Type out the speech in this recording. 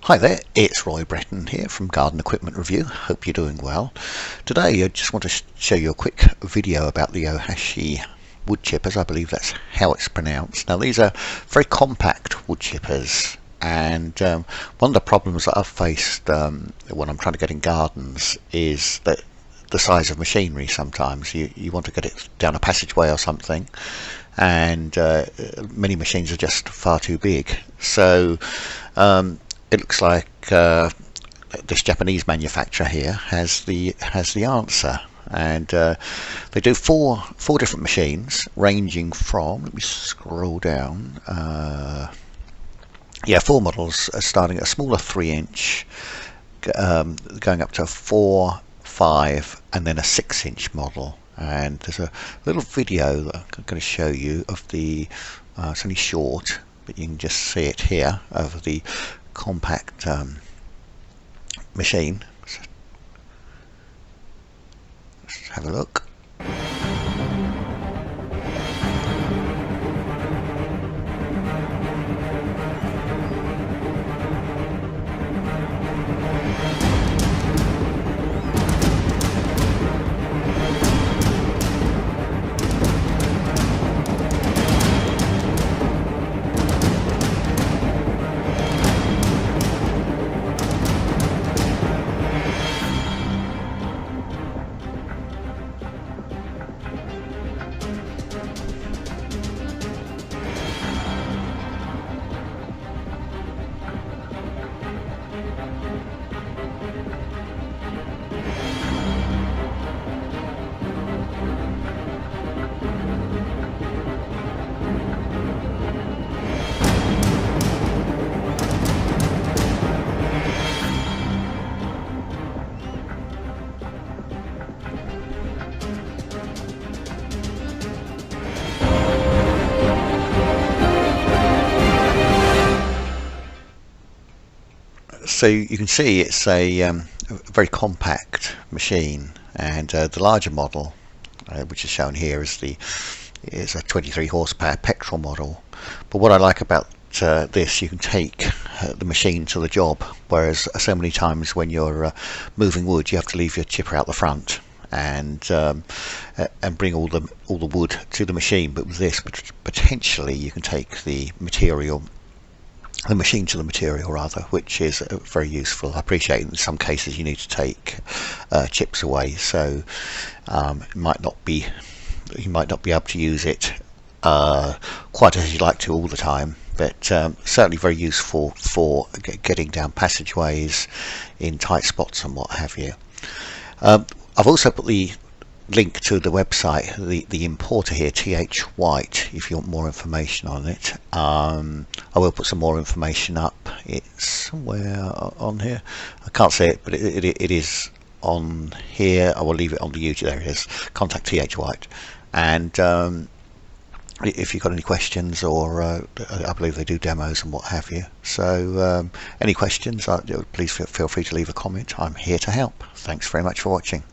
Hi there, it's Roy Breton here from Garden Equipment Review. Hope you're doing well. Today I just want to show you a quick video about the Ohashi wood chippers. I believe that's how it's pronounced. Now these are very compact wood chippers, and one of the problems that I've faced when I'm trying to get in gardens is that the size of machinery. Sometimes you want to get it down a passageway or something, and many machines are just far too big. So it looks like this Japanese manufacturer here has the answer, and they do four different machines ranging from, let me scroll down, four models starting at a smaller 3-inch, going up to a 4, 5, and then a 6-inch model. And there's a little video that I'm going to show you of the it's only short, but you can just see it here, of the compact machine. Let's have a look. So you can see it's a very compact machine, and the larger model, which is shown here, is a 23 horsepower petrol model. But what I like about this, you can take the machine to the job, whereas so many times when you're moving wood, you have to leave your chipper out the front and bring all the wood to the machine. But with this, potentially you can take the machine to the material rather, which is very useful. I appreciate in some cases you need to take chips away, so you might not be able to use it quite as you like to all the time, but certainly very useful for getting down passageways in tight spots and what have you. I've also put the link to the website, the importer here, TH White, if you want more information on it. I will put some more information up. It's somewhere on here. I can't see it, but it is on here. I will leave it on the YouTube. There it is. Contact TH White. And if you've got any questions, or I believe they do demos and what have you. So any questions, please feel free to leave a comment. I'm here to help. Thanks very much for watching.